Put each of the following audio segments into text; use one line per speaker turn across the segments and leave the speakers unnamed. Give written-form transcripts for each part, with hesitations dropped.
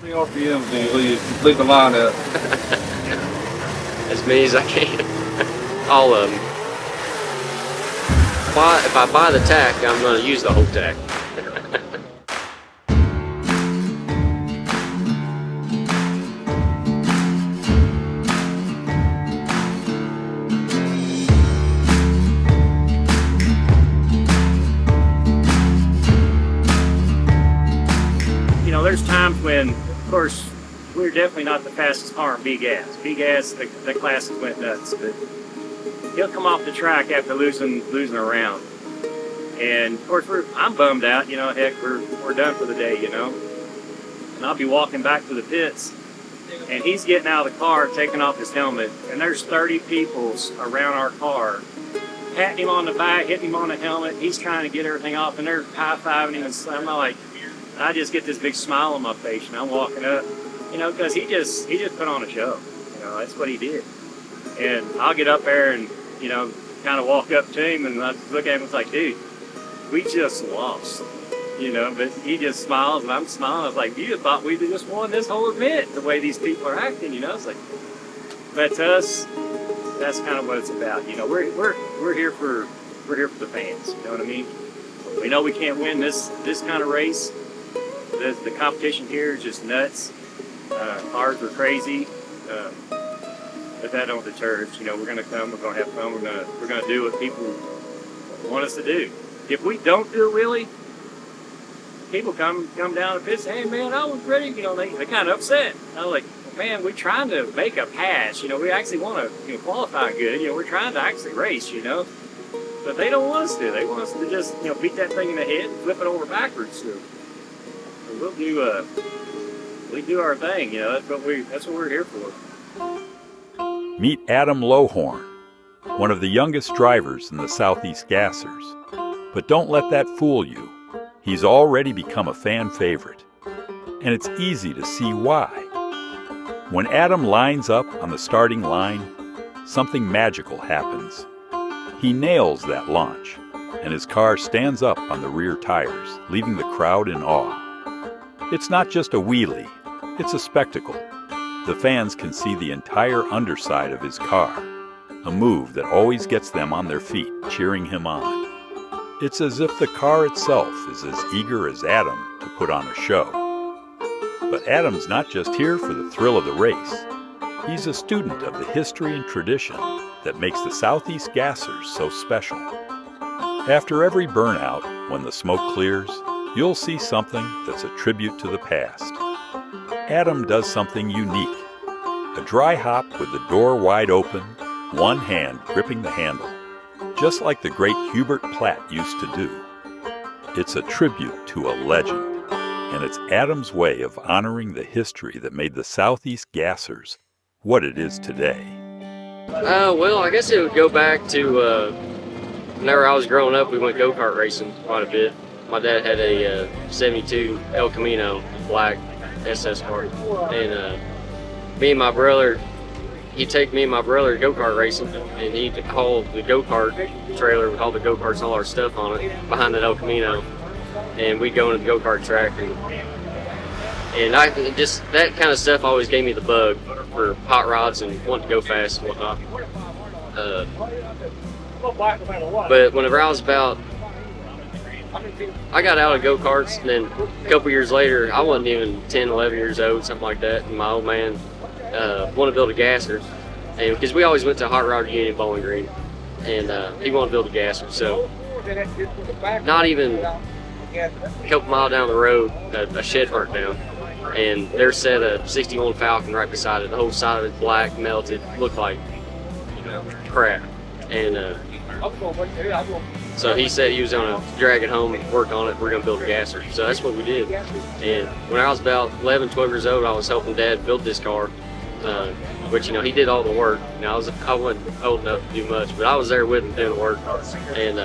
How many RPMs do you complete the line at?
As many as I can. All of them. If I buy the tack, I'm going to use the whole tack.
You know, there's times when, of course, we're definitely not the fastest car in B-gas. B-gas, the classes went nuts. But he'll come off the track after losing a round. And, of course, I'm bummed out. You know, heck, we're done for the day, you know. And I'll be walking back to the pits, and he's getting out of the car, taking off his helmet, and there's 30 people around our car, patting him on the back, hitting him on the helmet. He's trying to get everything off, and they're high-fiving him, and I'm like, I just get this big smile on my face, and I'm walking up, you know, because he just put on a show. You know, that's what he did. And I'll get up there and, you know, kind of walk up to him, and I look at him and it's like, dude, we just lost. You know, but he just smiles, and I'm smiling. I was like, you thought we just won this whole event, the way these people are acting, you know? It's like, but to us, that's kind of what it's about. You know, we're here for the fans. You know what I mean? We know we can't win this kind of race. The competition here is just nuts. Cars are crazy, but that don't deter us. You know, we're gonna come. We're gonna have fun. We're gonna do what people want us to do. If we don't do a wheelie, people come down the pit, say, hey man, I was ready. You know, they kind of upset. I was like, man, we're trying to make a pass. You know, we actually want to qualify good. You know, we're trying to actually race. You know, but they don't want us to. They want us to just beat that thing in the head and flip it over backwards. So we'll do our thing. You know, that's what we're here for.
Meet Adam Lowhorn, one of the youngest drivers in the Southeast Gassers. But don't let that fool you. He's already become a fan favorite, and it's easy to see why. When Adam lines up on the starting line, something magical happens. He nails that launch, and his car stands up on the rear tires, leaving the crowd in awe. It's not just a wheelie, it's a spectacle. The fans can see the entire underside of his car, a move that always gets them on their feet, cheering him on. It's as if the car itself is as eager as Adam to put on a show. But Adam's not just here for the thrill of the race. He's a student of the history and tradition that makes the Southeast Gassers so special. After every burnout, when the smoke clears, you'll see something that's a tribute to the past. Adam does something unique. A dry hop with the door wide open, one hand gripping the handle, just like the great Hubert Platt used to do. It's a tribute to a legend, and it's Adam's way of honoring the history that made the Southeast Gassers what it is today.
Well, I guess it would go back to whenever I was growing up. We went go-kart racing quite a bit. My dad had a 72 El Camino black SS car, and me and my brother, he'd take me and my brother go-kart racing, and he'd haul the go-kart trailer with all the go-karts and all our stuff on it behind that El Camino, and we'd go into the go-kart track, and I just, that kind of stuff always gave me the bug for hot rods and wanting to go fast and whatnot. But whenever I was about, I got out of go-karts, and then a couple years later, I wasn't even 10, 11 years old, something like that, and my old man wanted to build a gasser, and because we always went to Hot Rod Union Bowling Green, and he wanted to build a gasser. So not even a couple miles down the road, a shed burnt down, and there sat a 61 Falcon right beside it. The whole side of it black, melted, looked like crap. And so he said he was going to drag it home and work on it. We're going to build a gasser. So that's what we did. And when I was about 11, 12 years old, I was helping Dad build this car, which, he did all the work. I wasn't old enough to do much, but I was there with him doing the work. And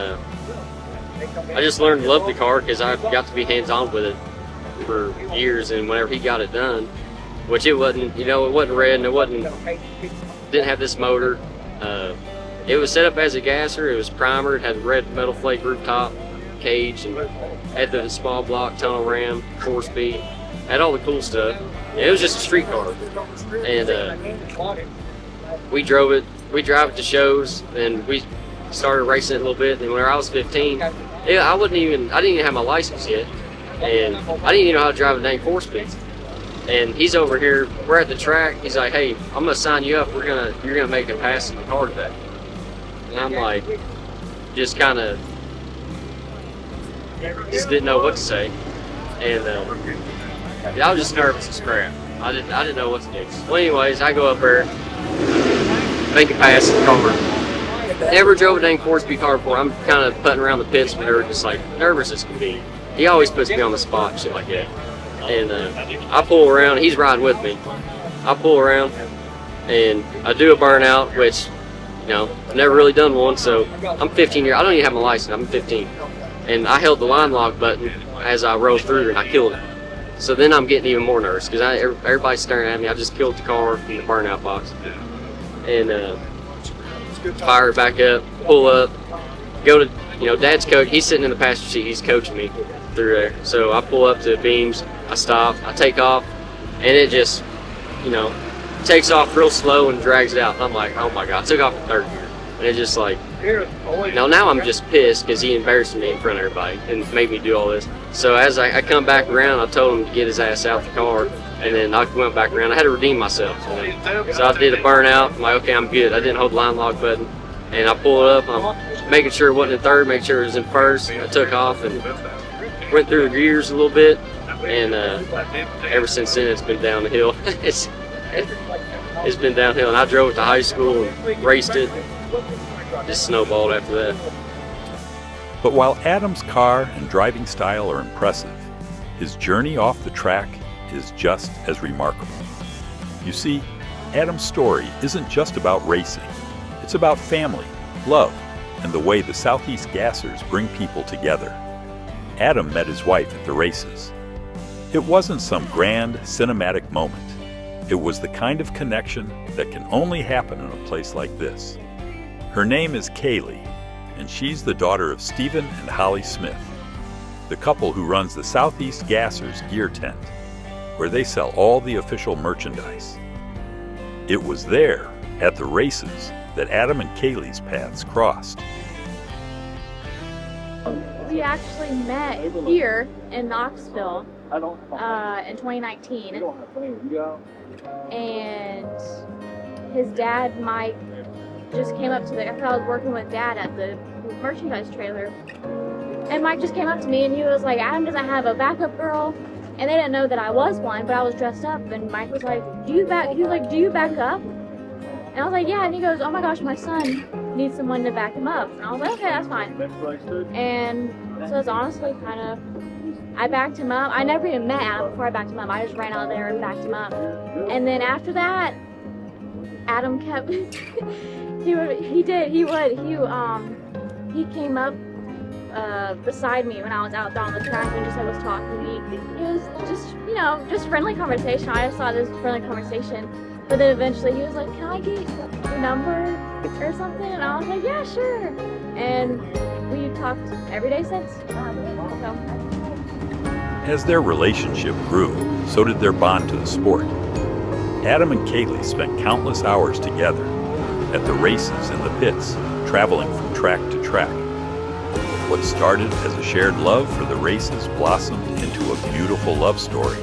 I just learned to love the car because I got to be hands-on with it for years. And whenever he got it done, which it wasn't, it wasn't red, and didn't have this motor. It was set up as a gasser. It was primered, had red metal flake rooftop, cage, and had the small block tunnel ram, 4-speed. had all the cool stuff. It was just a street car, and we drove it. We drive it to shows, and we started racing it a little bit. And when I was 15, I didn't even have my license yet, and I didn't even know how to drive a dang 4-speed. And he's over here. We're at the track. He's like, "Hey, I'm gonna sign you up. You're gonna make a pass in the car today." And I'm like, just kind of, just didn't know what to say, and I was just nervous as crap. I didn't know what to do. Well, anyways, I go up there, make a pass in the car. Never drove a dang 4-speed car before. I'm kind of putting around the pits, but they're just like nervous as can be. He always puts me on the spot and shit like that. And I pull around. He's riding with me. I pull around, and I do a burnout, which, you know, I've never really done one. So I'm 15 years. I don't even have my license. I'm 15, and I held the line lock button as I rode through, and I killed it. So then I'm getting even more nervous because everybody's staring at me. I just killed the car in the burnout box, and fire it back up, pull up, go to, you know, Dad's coach. He's sitting in the passenger seat. He's coaching me through there. So I pull up to beams. I stop, I take off, and it just, you know, takes off real slow and drags it out. And I'm like, oh my God, I took off in third gear. And it just like, now I'm just pissed because he embarrassed me in front of everybody and made me do all this. So as I come back around, I told him to get his ass out the car, and then I went back around. I had to redeem myself. So I did a burnout. I'm like, okay, I'm good. I didn't hold the line lock button. And I pulled up, I'm making sure it wasn't in third, making sure it was in first. I took off and went through the gears a little bit. And ever since then, it's been down the hill. It's been downhill, and I drove it to high school and raced it. Just snowballed after that.
But while Adam's car and driving style are impressive, his journey off the track is just as remarkable. You see, Adam's story isn't just about racing. It's about family, love, and the way the Southeast Gassers bring people together. Adam met his wife at the races. It wasn't some grand, cinematic moment. It was the kind of connection that can only happen in a place like this. Her name is Kaylee, and she's the daughter of Stephen and Holly Smith, the couple who runs the Southeast Gassers gear tent, where they sell all the official merchandise. It was there, at the races, that Adam and Kaylee's paths crossed.
We actually met here in Knoxville in 2019, and his dad, Mike, just came up to me. I was working with Dad at the merchandise trailer, and Mike just came up to me and he was like, "Adam doesn't have a backup girl," and they didn't know that I was one, but I was dressed up, and Mike was like, "Do you back up?" And I was like, "Yeah," and he goes, "Oh my gosh, my son needs someone to back him up." And I was like, "Okay, that's fine." And so it's honestly kind of, I backed him up. I never even met Adam before I backed him up. I just ran out there and backed him up. And then after that, Adam kept, he came up beside me when I was out there on the track and just was talking to me. It was just, you know, just friendly conversation. I just thought this was friendly conversation. But then eventually he was like, "Can I get your number or something?" And I was like, "Yeah, sure." And we talked every day since. So.
As their relationship grew, so did their bond to the sport. Adam and Kaylee spent countless hours together at the races in the pits, traveling from track to track. What started as a shared love for the races blossomed into a beautiful love story.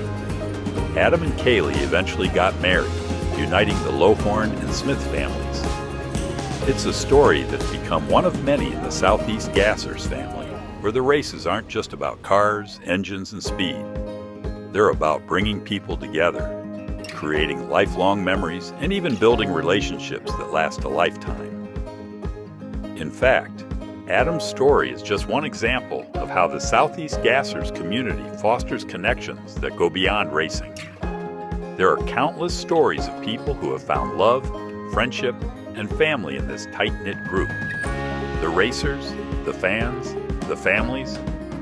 Adam and Kaylee eventually got married, uniting the Lohorn and Smith families. It's a story that's become one of many in the Southeast Gassers family, where the races aren't just about cars, engines, and speed. They're about bringing people together, creating lifelong memories, and even building relationships that last a lifetime. In fact, Adam's story is just one example of how the Southeast Gassers community fosters connections that go beyond racing. There are countless stories of people who have found love, friendship, and family in this tight-knit group. The racers, the fans, the families,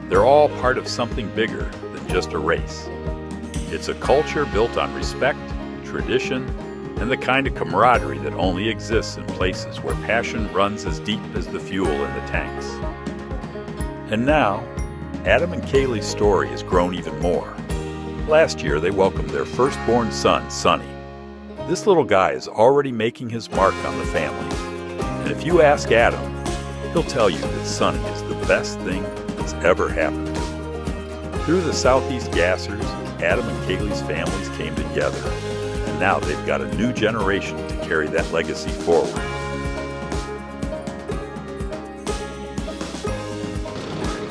they're all part of something bigger than just a race. It's a culture built on respect, tradition, and the kind of camaraderie that only exists in places where passion runs as deep as the fuel in the tanks. And now, Adam and Kaylee's story has grown even more. Last year, they welcomed their firstborn son, Sonny. This little guy is already making his mark on the family. And if you ask Adam, he'll tell you that Sonny is the best thing that's ever happened to him. Through the Southeast Gassers, Adam and Kaylee's families came together, and now they've got a new generation to carry that legacy forward.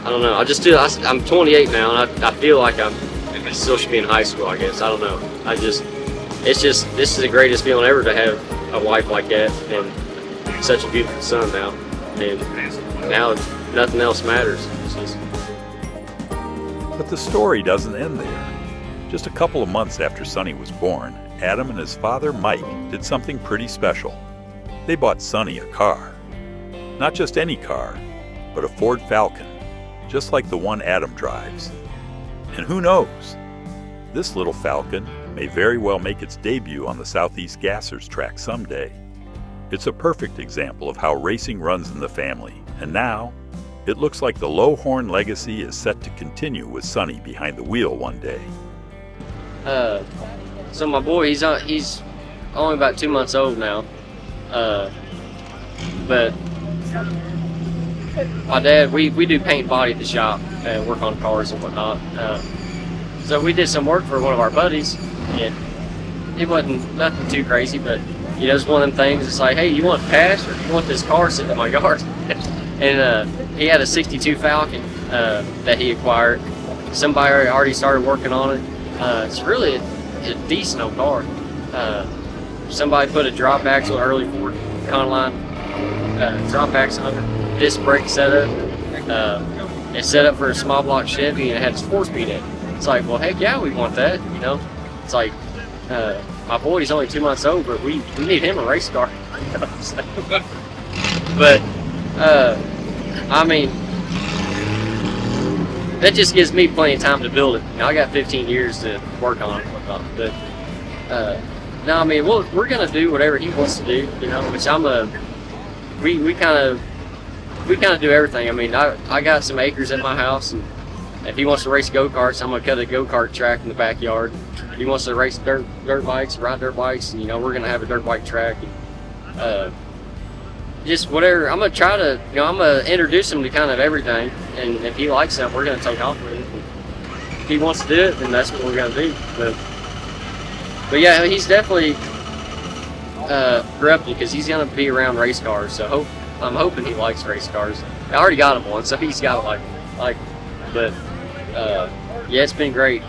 I don't know. I'm 28 now, and I feel like I still should be in high school, I guess. I don't know. This is the greatest feeling ever to have a wife like that and such a beautiful son now. And now nothing else matters.
But the story doesn't end there. Just a couple of months after Sonny was born, Adam and his father, Mike, did something pretty special. They bought Sonny a car. Not just any car, but a Ford Falcon, just like the one Adam drives. And who knows? This little Falcon may very well make its debut on the Southeast Gassers track someday. It's a perfect example of how racing runs in the family, and now it looks like the Lowhorn legacy is set to continue with Sonny behind the wheel one day.
So my boy, he's only about 2 months old now, but my dad, we do paint and body at the shop and work on cars and whatnot. So we did some work for one of our buddies, and it wasn't nothing too crazy, but you know, it's one of them things. It's like, hey, you want cash or you want this car sitting in my yard? And he had a '62 Falcon that he acquired. Somebody already started working on it. It's really a decent old car. Somebody put a drop axle, early Ford Econoline drop axle on it, disc brake setup. It's set up for a small block Chevy, and it had its 4-speed in it. It's like, well, heck yeah, we want that, you know. It's like, my boy's only 2 months old, but we need him a race car. But, I mean, that just gives me plenty of time to build it. You know, I got 15 years to work on it. But, no, I mean, we're going to do whatever he wants to do, you know, which we kind of do everything. I mean, I got some acres at my house, and if he wants to race go-karts, I'm going to cut a go-kart track in the backyard. If he wants to race dirt bikes, ride dirt bikes, and, you know, we're going to have a dirt bike track. And, just whatever. I'm going to try to, you know, I'm going to introduce him to kind of everything. And if he likes something, we're going to take off with it. And if he wants to do it, then that's what we're going to do. But yeah, he's definitely corrupted because he's going to be around race cars. So I'm hoping he likes race cars. I already got him one, so he's got to like. But yeah, it's been great.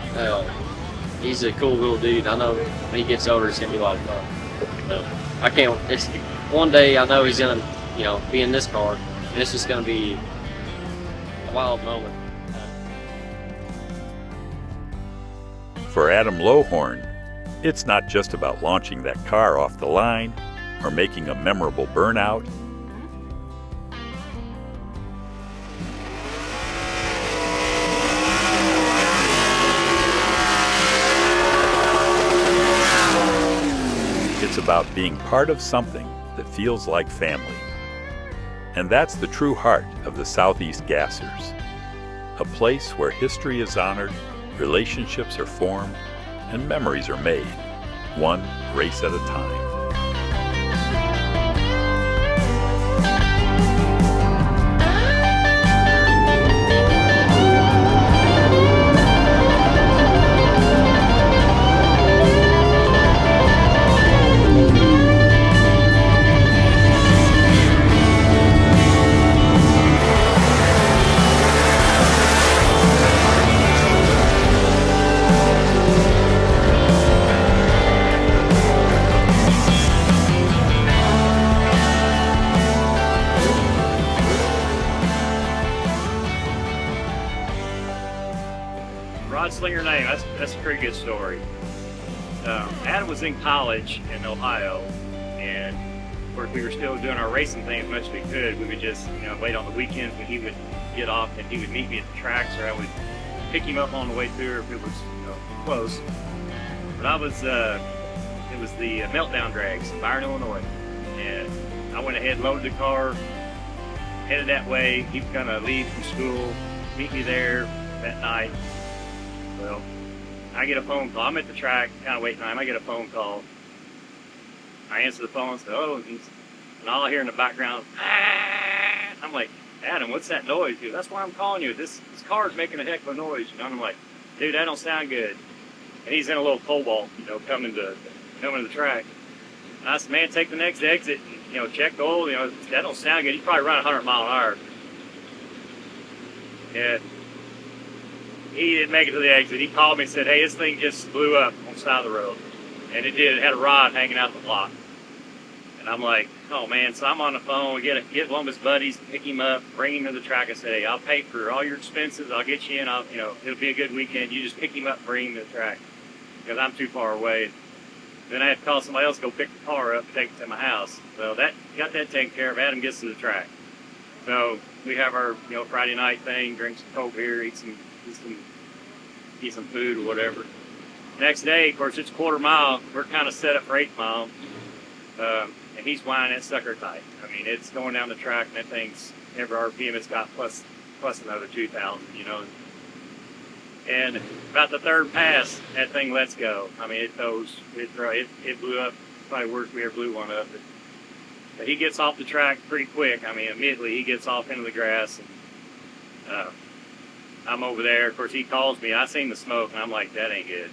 He's a cool little dude. I know when he gets older, it's gonna be a lot of fun. I can't. It's one day. I know he's gonna, you know, be in this car, and it's just gonna be a wild moment.
For Adam Lowhorn, it's not just about launching that car off the line or making a memorable burnout. It's about being part of something that feels like family. And that's the true heart of the Southeast Gassers. A place where history is honored, relationships are formed, and memories are made, one race at a time.
Rodslinger name, that's a pretty good story. Adam was in college in Ohio, and of course we were still doing our racing thing as much as we could. We would just, you know, wait on the weekends when he would get off, and he would meet me at the tracks, or I would pick him up on the way through if it was, you know, close. But it was the Meltdown Drags in Byron, Illinois, and I went ahead, loaded the car, headed that way. He was gonna leave from school, meet me there that night. Well, I get a phone call. I'm at the track, kind of waiting time. I get a phone call. I answer the phone and say, oh, and all I hear in the background, ah! I'm like, Adam, what's that noise? Dude, that's why I'm calling you. This car's making a heck of a noise. You know, and I'm like, dude, that don't sound good. And he's in a little cobalt, you know, coming to the track. And I said, man, take the next exit and, you know, check the oil. You know, that don't sound good. He's probably running 100 mile an hour. Yeah. He didn't make it to the exit. He called me and said, hey, this thing just blew up on the side of the road. And it did. It had a rod hanging out the block. And I'm like, oh, man. So I'm on the phone. We get one of his buddies, pick him up, bring him to the track. I said, hey, I'll pay for all your expenses. I'll get you in. It'll be a good weekend. You just pick him up and bring him to the track because I'm too far away. Then I had to call somebody else to go pick the car up and take it to my house. So got that taken care of. Adam gets to the track. So we have our, you know, Friday night thing, drink some cold beer, eat some food or whatever. Next day, of course, it's a quarter mile. We're kind of set up for 8 mile. And he's winding that sucker tight. I mean, it's going down the track, and that thing's, every RPM it's got plus another 2,000, you know. And about the third pass, that thing lets go. I mean, it goes, it blew up, probably worse we ever blew one up. But he gets off the track pretty quick. I mean, immediately he gets off into the grass. And I'm over there. Of course, he calls me. I seen the smoke, and I'm like, that ain't good.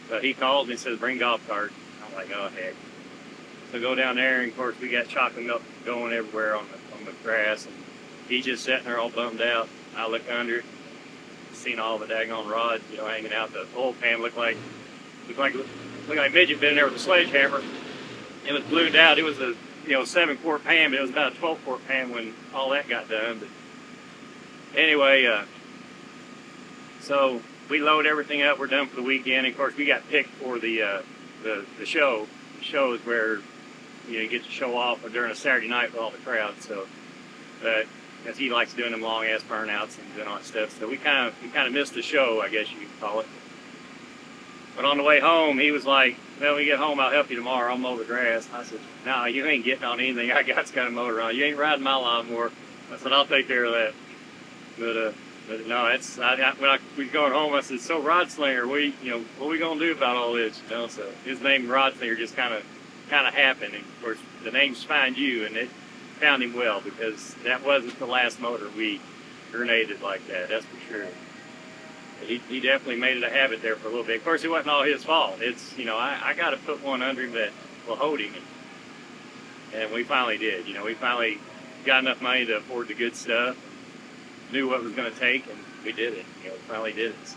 So he calls me and says, bring golf cart. I'm like, oh, heck. So go down there, and of course, we got chocolate milk going everywhere on the grass. And he's just sitting there all bummed out. I look under it, seen all the daggone rods, you know, hanging out. The oil pan looked like midget been in there with a sledgehammer. It was ballooned out. It was a 7-quart pan, but it was about a 12-quart pan when all that got done. But anyway, so we load everything up. We're done for the weekend. And of course, we got picked for the show. The show is where you get to show off during a Saturday night with all the crowds. So, because he likes doing them long ass burnouts and doing all that stuff. So we kind of missed the show, I guess you could call it. But on the way home, he was like, well, when we get home, I'll help you tomorrow. I'll mow the grass. I said, no, you ain't getting on anything I got's got a motor on. You ain't riding my lawnmower. I said, I'll take care of that. But no, when I was going home, I said, so Rodslinger, what are we going to do about all this? You know, so his name Rodslinger just kind of happened. And of course, the names find you, and it found him well because that wasn't the last motor we grenaded like that. That's for sure. He definitely made it a habit there for a little bit. Of course, it wasn't all his fault. It's, I got to put one under him that will hold him. And we finally did. We finally got enough money to afford the good stuff, knew what it was going to take, and we did it. Finally did it.